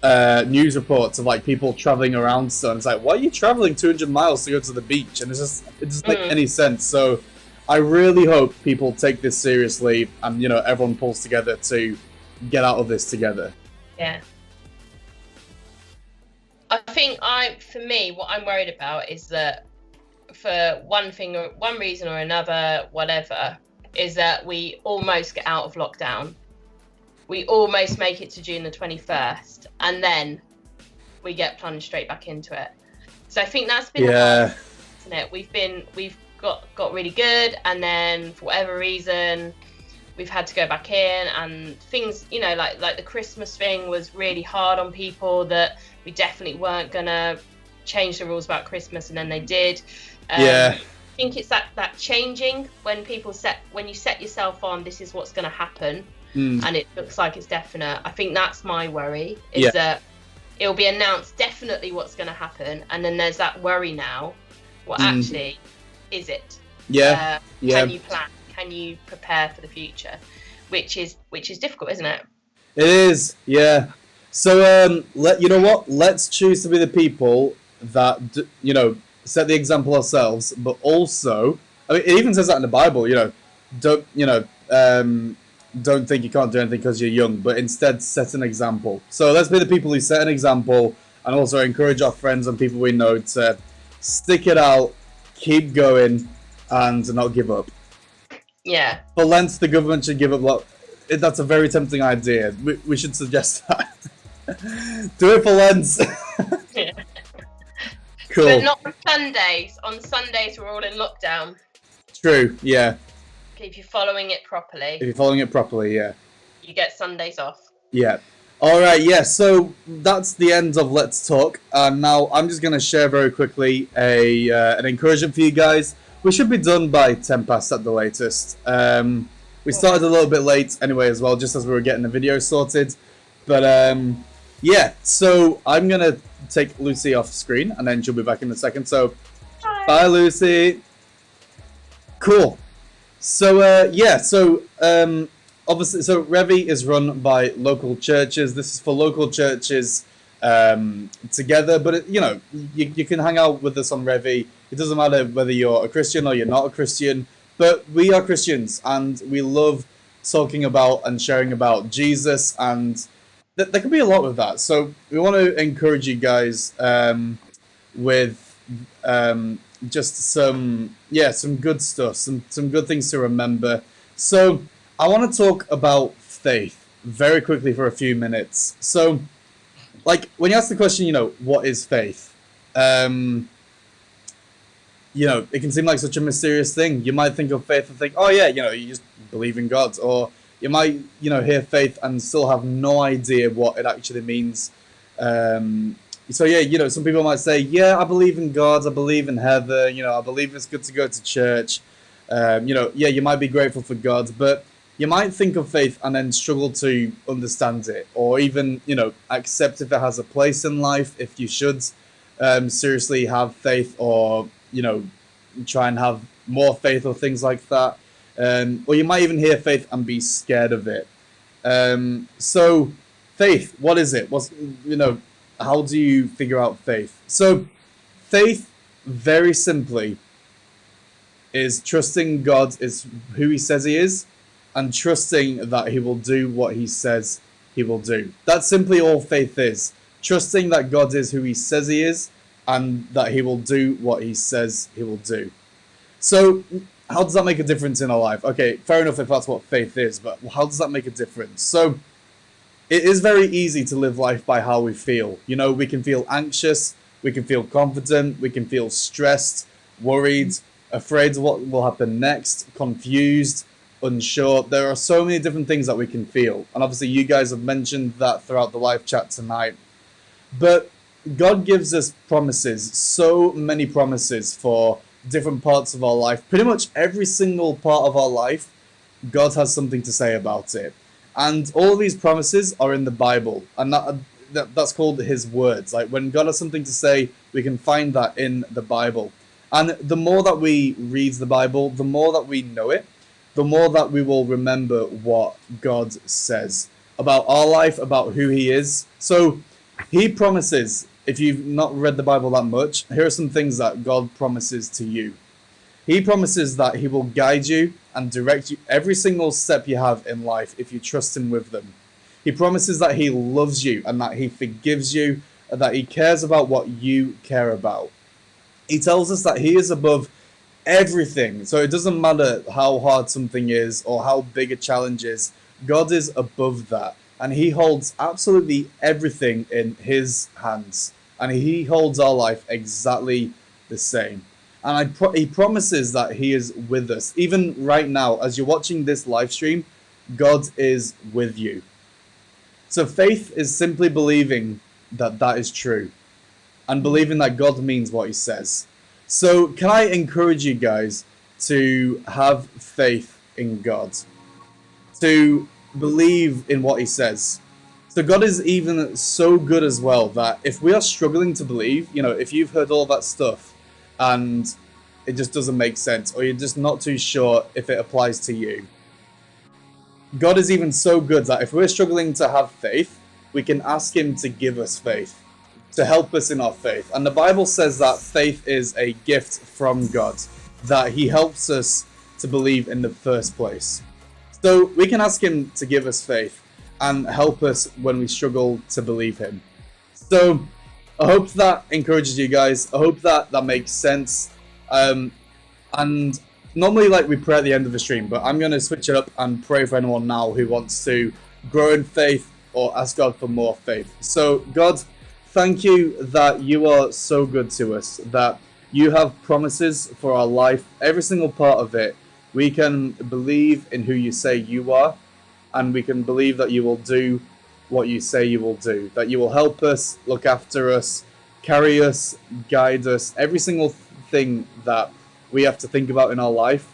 news reports of like people traveling around stuff. It's like, why are you traveling 200 miles to go to the beach? And it doesn't make any sense. So I really hope people take this seriously and, you know, everyone pulls together to get out of this together. Yeah. I think for me, what I'm worried about is that for one reason or another, whatever, is that we almost get out of lockdown. We almost make it to June the 21st, and then we get plunged straight back into it. So I think that's been hard, isn't it? We've got really good, and then for whatever reason, we've had to go back in, and things, you know, like the Christmas thing was really hard on people, that we definitely weren't gonna change the rules about Christmas, and then they did. I think it's that changing when you set yourself on, this is what's going to happen, and it looks like it's definite. I think that's my worry, is that it'll be announced definitely what's going to happen, and then there's that worry now. What actually is it? Can you plan? Can you prepare for the future? Which is difficult, isn't it? It is, yeah. So you know what? Let's choose to be the people that you know, set the example ourselves, but also, I mean, it even says that in the Bible, you know, don't think you can't do anything because you're young, but instead set an example. So let's be the people who set an example, and also encourage our friends and people we know to stick it out, keep going, and not give up. Yeah. For Lent, the government should give up. That's a very tempting idea. We should suggest that. Do it for Lent. Yeah. Cool. But not on Sundays. On Sundays, we're all in lockdown. True, yeah. If you're following it properly. Yeah. You get Sundays off. Yeah. All right, yeah, so that's the end of Let's Talk. Now, I'm just going to share very quickly an encouragement for you guys. We should be done by 10 past at the latest. We started a little bit late anyway as well, just as we were getting the video sorted. But, yeah, so I'm going to take Lucy off screen, and then she'll be back in a second. So, bye Lucy. Cool. So, obviously, so Revi is run by local churches. This is for local churches together, but you can hang out with us on Revi. It doesn't matter whether you're a Christian or you're not a Christian, but we are Christians, and we love talking about and sharing about Jesus, and there can be a lot with that. So we want to encourage you guys with just some good stuff, some good things to remember. So I want to talk about faith very quickly for a few minutes. So like when you ask the question, what is faith? It can seem like such a mysterious thing. You might think of faith and think, oh yeah, you just believe in God. Or you might, hear faith and still have no idea what it actually means. So yeah, some people might say, yeah, I believe in God, I believe in heaven, I believe it's good to go to church. Yeah, you might be grateful for God, but you might think of faith and then struggle to understand it, or even, accept if it has a place in life, if you should seriously have faith, or, try and have more faith or things like that. Or you might even hear faith and be scared of it. So, faith, what is it? How do you figure out faith? So, faith, very simply, is trusting God is who He says He is, and trusting that He will do what He says He will do. That's simply all faith is. Trusting that God is who He says He is, and that He will do what He says He will do. So, how does that make a difference in our life? Okay, fair enough if that's what faith is, but how does that make a difference? So, it is very easy to live life by how we feel. We can feel anxious, we can feel confident, we can feel stressed, worried, afraid of what will happen next, confused, unsure. There are so many different things that we can feel. And obviously you guys have mentioned that throughout the live chat tonight. But God gives us promises, so many promises for different parts of our life. Pretty much every single part of our life, God has something to say about it. And all of these promises are in the Bible. And that's called His words. Like when God has something to say, we can find that in the Bible. And the more that we read the Bible, the more that we know it, the more that we will remember what God says about our life, about who He is. So He promises, if you've not read the Bible that much, here are some things that God promises to you. He promises that He will guide you and direct you every single step you have in life if you trust Him with them. He promises that He loves you and that He forgives you, and that He cares about what you care about. He tells us that He is above everything. So it doesn't matter how hard something is or how big a challenge is. God is above that. And He holds absolutely everything in His hands. And He holds our life exactly the same. And He promises that He is with us. Even right now, as you're watching this live stream, God is with you. So faith is simply believing that that is true. And believing that God means what He says. So can I encourage you guys to have faith in God? To believe in what He says. So God is even so good as well that if we are struggling to believe, if you've heard all that stuff and it just doesn't make sense, or you're just not too sure if it applies to you, God is even so good that if we're struggling to have faith, we can ask Him to give us faith, to help us in our faith. And the Bible says that faith is a gift from God, that He helps us to believe in the first place. So we can ask Him to give us faith and help us when we struggle to believe Him. So I hope that encourages you guys. I hope that makes sense. And normally we pray at the end of the stream, but I'm going to switch it up and pray for anyone now who wants to grow in faith or ask God for more faith. So God, thank you that you are so good to us, that you have promises for our life, every single part of it. We can believe in who you say you are, and we can believe that you will do what you say you will do, that you will help us, look after us, carry us, guide us, every single thing that we have to think about in our life,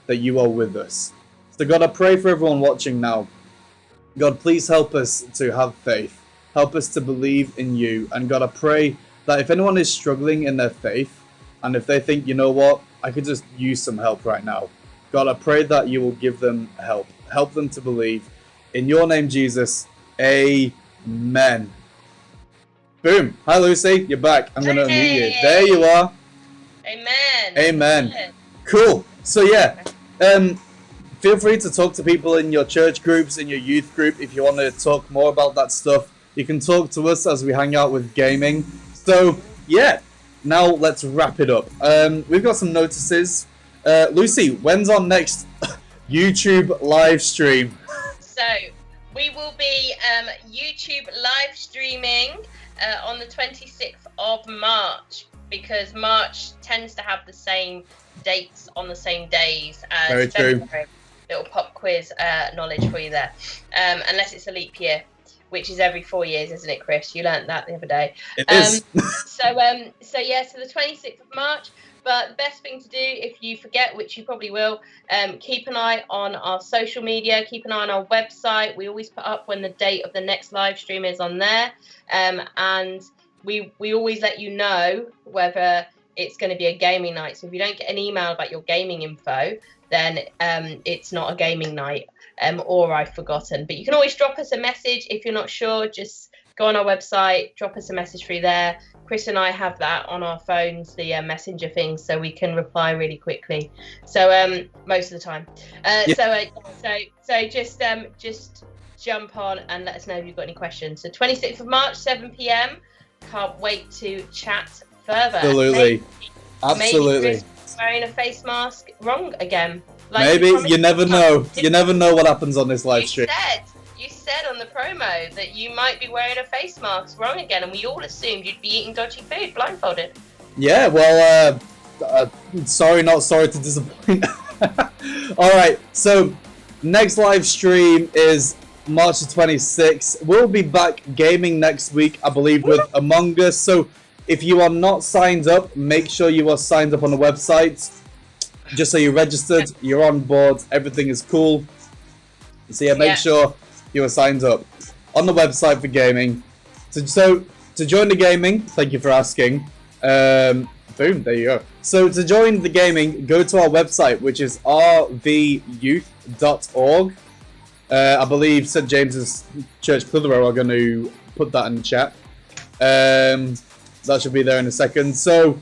that you are with us. So God, I pray for everyone watching now. God, please help us to have faith. Help us to believe in you. And God, I pray that if anyone is struggling in their faith, and if they think, you know what, I could just use some help right now, God, I pray that you will give them help. Help them to believe. In your name, Jesus, amen. Boom. Hi, Lucy. You're back. I'm going to unmute you. There you are. Amen. Amen. Cool. So, yeah. Feel free to talk to people in your church groups, in your youth group, if you want to talk more about that stuff. You can talk to us as we hang out with gaming. So, yeah. Now, let's wrap it up. We've got some notices. Lucy, when's our next YouTube live stream? So, We will be YouTube live streaming on the 26th of March, because March tends to have the same dates on the same days as Very true. February. Little pop quiz knowledge for you there. Unless it's a leap year, which is every 4 years, isn't it, Chris? You learnt that the other day. It is. So the 26th of March. But the best thing to do, if you forget, which you probably will, keep an eye on our social media, keep an eye on our website. We always put up when the date of the next live stream is on there. And we always let you know whether it's going to be a gaming night. So if you don't get an email about your gaming info, then it's not a gaming night, or I've forgotten. But you can always drop us a message if you're not sure. Just go on our website, drop us a message through there. Chris and I have that on our phones, the messenger thing, so we can reply really quickly. So most of the time. So just jump on and let us know if you've got any questions. So 26th of March, 7 p.m. Can't wait to chat further. Absolutely. Maybe Chris wearing a face mask wrong again. Maybe. You never know. You never know what happens on this live stream. You said on the promo that you might be wearing a face mask wrong again, and we all assumed you'd be eating dodgy food blindfolded. Yeah, well, sorry, not sorry to disappoint. Alright, so next live stream is March the 26th. We'll be back gaming next week, I believe, with Among Us. So if you are not signed up, make sure you are signed up on the website. Just so you're registered, you're on board, everything is cool. So yeah, make sure you are signed up on the website for gaming. So to join the gaming, thank you for asking. Boom, there you go. So to join the gaming, go to our website, which is rvyouth.org. I believe St. James's Church Clitheroe are going to put that in the chat. That should be there in a second. So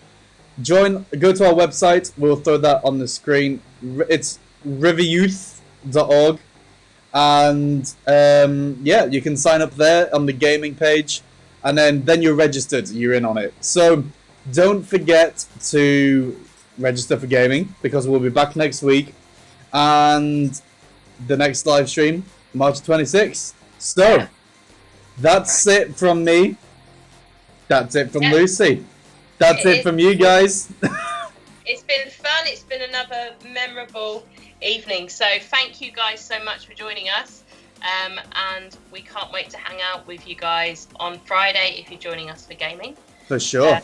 go to our website. We'll throw that on the screen. It's rvyouth.org. And yeah, you can sign up there on the gaming page, and then you're registered, you're in on it. So don't forget to register for gaming, because we'll be back next week, and the next live stream March 26th. So that's it from me, that's it from Lucy, that's it from you guys. It's been fun. It's been another memorable evening. So thank you guys so much for joining us. And we can't wait to hang out with you guys on Friday if you're joining us for gaming. For sure.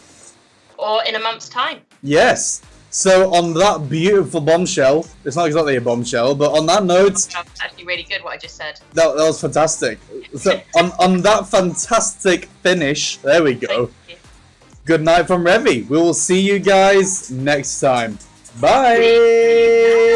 Or in a month's time. Yes. So on that beautiful bombshell, it's not exactly a bombshell, but on that note... That's actually really good what I just said. That was fantastic. So on that fantastic finish, there we go. Good night from Revy. We will see you guys next time. Bye.